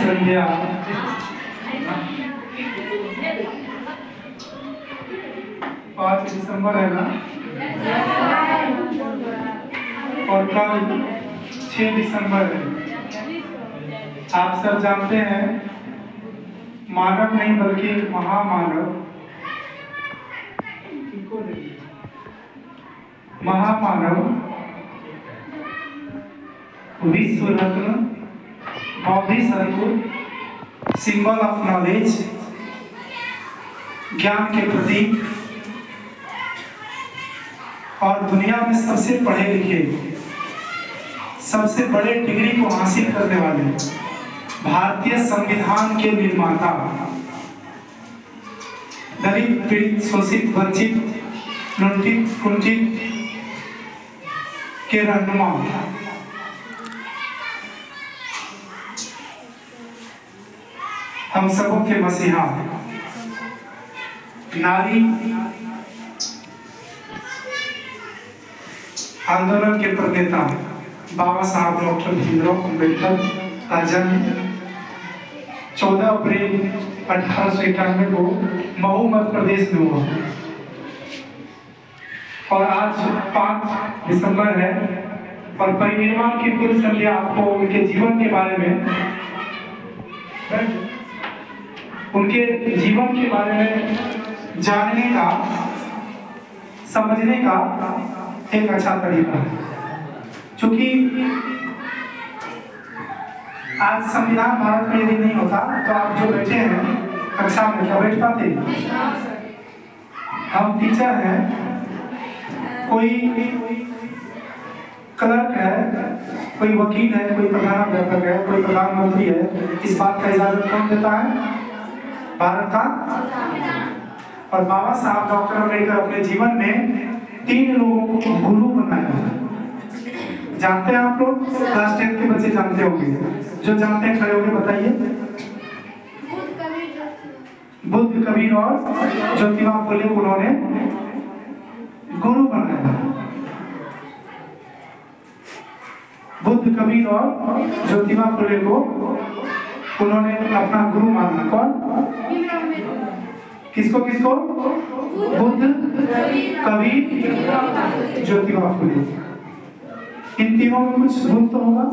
संध्या 5 दिसंबर है ना, और कल 6 दिसंबर है। आप सब जानते हैं मानव नहीं बल्कि महामानव, महामानव विश्व रत्न बौद्धिक सर्वोच्च सिंबल ऑफ नॉलेज, ज्ञान के प्रतीक, और दुनिया में सबसे पढ़े लिखे, सबसे बड़े डिग्री को हासिल करने वाले भारतीय संविधान के निर्माता, दलित, पीड़ित, शोषित, वंचित, लुंठित, कुंठित के रहनुमा, हम सबों के मसीहा, नारी आंदोलन के प्रणेता बाबा साहब डॉक्टर भीमराव अम्बेडकर का जन्म 14 अप्रैल 1891 को महू मध्य प्रदेश में हुआ, और आज 5 दिसंबर है। और परिनिर्वाण की पूर्व संध्या आपको उनके जीवन के बारे में, उनके जीवन के बारे में जानने का, समझने का एक अच्छा तरीका है। क्योंकि आज संविधान भारत में यदि नहीं होता तो आप जो बैठे हैं कक्षा में क्या बैठ पाते? हम टीचर हैं, कोई क्लर्क है, कोई वकील है, कोई प्रधानाध्यापक है, कोई प्रधानमंत्री है, इस बात का इजाजत कौन देता है? भारत का। और बाबा साहब डॉक्टर अम्बेडकर अपने जीवन में 3 लोगों को गुरु बनाया। जानते हैं आप लोग? क्लास 10 के बच्चे जानते होंगे, जो जानते हैं खड़े होकर बताइए। बुद्ध, कबीर और ज्योतिबा फुले को उन्होंने गुरु बनाया। बुद्ध, कबीर और ज्योतिबा फुले को उन्होंने अपना गुरु माना। कौन? किसको किसको? बुद्ध, कबीर, ज्योतिबा फुले। इन तीनों में कुछ गुण तो होगा।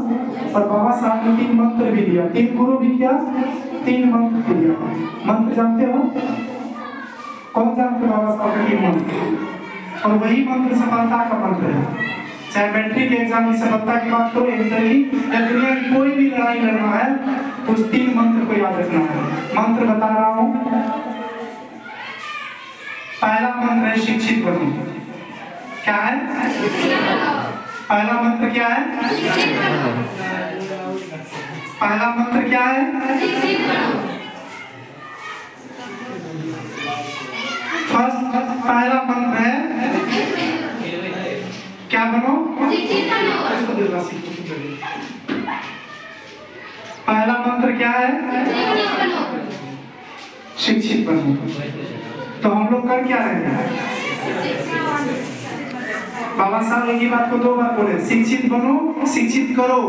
और बाबा साहब ने 3 मंत्र भी दिया, 3 गुरु भी किया, 3 मंत्र भी दिया। मंत्र जानते हो? कौन जानते बाबा साहब के 3 मंत्र? और वही मंत्र सफलता का मंत्र है। चाहे मैट्रिक एग्जाम की सफलता की बात करो, इंटर की, या दुनिया की कोई भी लड़ाई लड़ना है तो उस 3 मंत्र को याद रखना है। मंत्र बता रहा हूं। पहला मंत्र है शिक्षित बनो। क्या है? पहला मंत्र क्या है? पहला मंत्र क्या है? फर्स्ट पहला मंत्र है क्या बनो? पहला मंत्र क्या है? शिक्षित बनो। तो हम लोग कर क्या रहे हैं? बाबा साहब एक ही बात को 2 बार बोले, शिक्षित बनो, शिक्षित करो।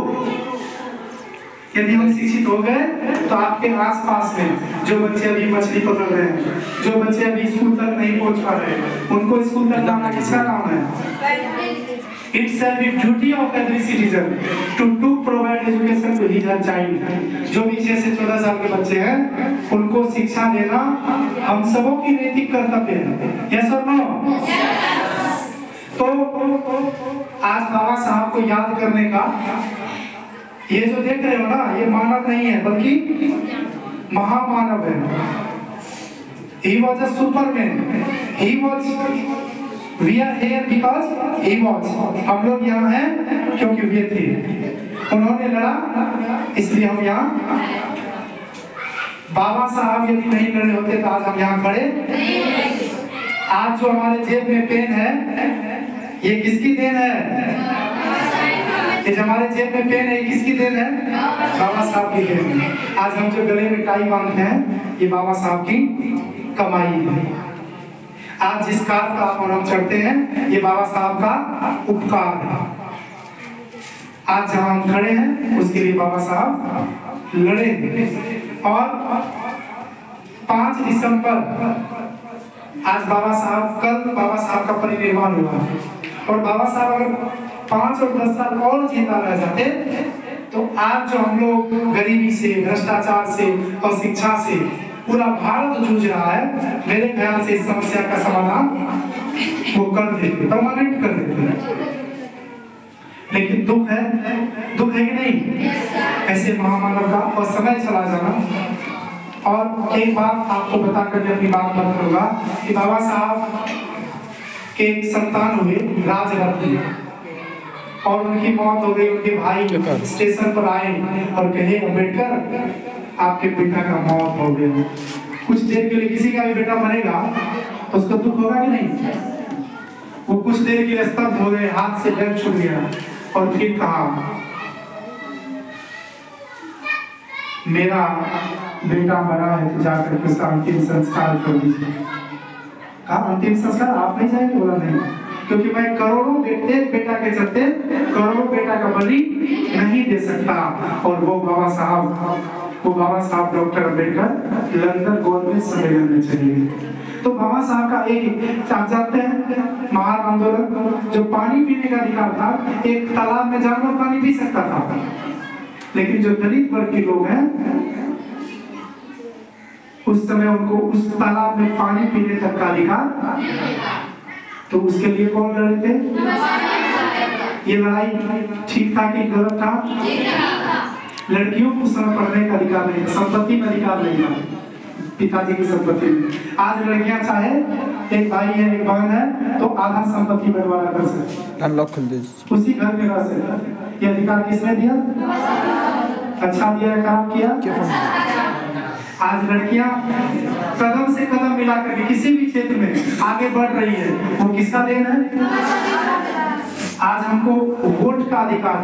यदि हम शिक्षित हो गए तो आपके आसपास में जो बच्चे अभी मछली पकड़ रहे हैं, जो बच्चे अभी स्कूल तक नहीं पहुंच पा रहे हैं, उनको स्कूल तक लाना किसका काम है? It shall be duty of every citizen to provide education to his child। जो भी 6 से 14 साल के बच्चे हैं उनको शिक्षा देना हम सबों की नैतिक कर्तव्य है। यस और नो? तो आज बाबा साहब को याद करने का, ये जो देख रहे हो ना, ये मानव नहीं है बल्कि महामानव है। He was a superman। He was, we are here because he was। हम लोग यहाँ हैं क्योंकि वे थे। उन्होंने लड़ा इसलिए हम यहाँ। बाबा साहब यदि नहीं लड़े होते तो आज हम यहाँ खड़े। आज जो हमारे जेब में पेन है ये किसकी देन है? ये जो हमारे जेब में पेन है ये किसकी देन है? बाबा साहब की देन है। आज हम जो गले में टाई बांधते हैं ये बाबा साहब की कमाई है। आज जिस कार पर हम चढ़ते हैं ये बाबा साहब का उपकार है। आज जहाँ हम खड़े हैं उसके लिए बाबा साहब लड़े। और 5 दिसंबर आज बाबा साहब, कल बाबा साहब का परिनिर्वाण हुआ और बाबा साहब अगर 5 और 10 साल और जिंदा रह जाते तो आज जो हम लोग गरीबी से, भ्रष्टाचार से और शिक्षा से पूरा भारत जूझ रहा है, मेरे ख्याल से इस समस्या का समाधान वो कर देते, परमानेंट कर देते। लेकिन दुख है कि नहीं ऐसे महामानव का, और समय चला जाना। और एक बात आपको बता कर अपनी बात बंद करूंगा कि बाबा साहब के एक संतान हुए राजरत्न, और उनकी मौत हो गई। उनके भाई स्टेशन पर आए और कहे अम्बेडकर आपके बेटा का मौत हो गया। कुछ देर के लिए किसी का भी बेटा मरेगा तो उसको दुख होगा कि नहीं? वो कुछ देर के लिए स्तब्ध हो गए, हाथ से पैर छूट गया और फिर कहा मेरा बेटा मरा है तो जाकर के उसका अंतिम संस्कार कर दीजिए। कहा अंतिम संस्कार आप नहीं जाएंगे? बोला नहीं, क्योंकि मैं करोड़ों बेटा के चलते करोड़ों बेटा का बलि नहीं दे सकता। और वो बाबा साहब डॉक्टर अम्बेडकर लंदन गवर्नमेंट सम्मेलन में चले गए। तो बाबा साहब का एक, आप जानते हैं महान आंदोलन, जो पानी पीने का अधिकार था, एक तालाब में जानवर पानी पी सकता था, लेकिन जो दलित वर्ग के लोग हैं उस समय उनको उस तालाब में पानी पीने तक का अधिकार, तो उसके लिए कौन लड़े थे? ये लड़ाई ठीक था कि गलत था? लड़कियों को समय पढ़ने का अधिकार नहीं था, संपत्ति में अधिकार नहीं था, पिताजी की संपत्ति में। आज लड़कियां चाहे एक भाई है एक बहन है तो आधा संपत्ति बंटवारा कर सकती, उसी घर में रह सकती। ये अधिकार किसने दिया? अच्छा दिया, खराब किया? आज लड़कियां कदम से कदम मिलाकर के किसी भी क्षेत्र में आगे बढ़ रही है, वो किसका देन है? आज हमको वोट का अधिकार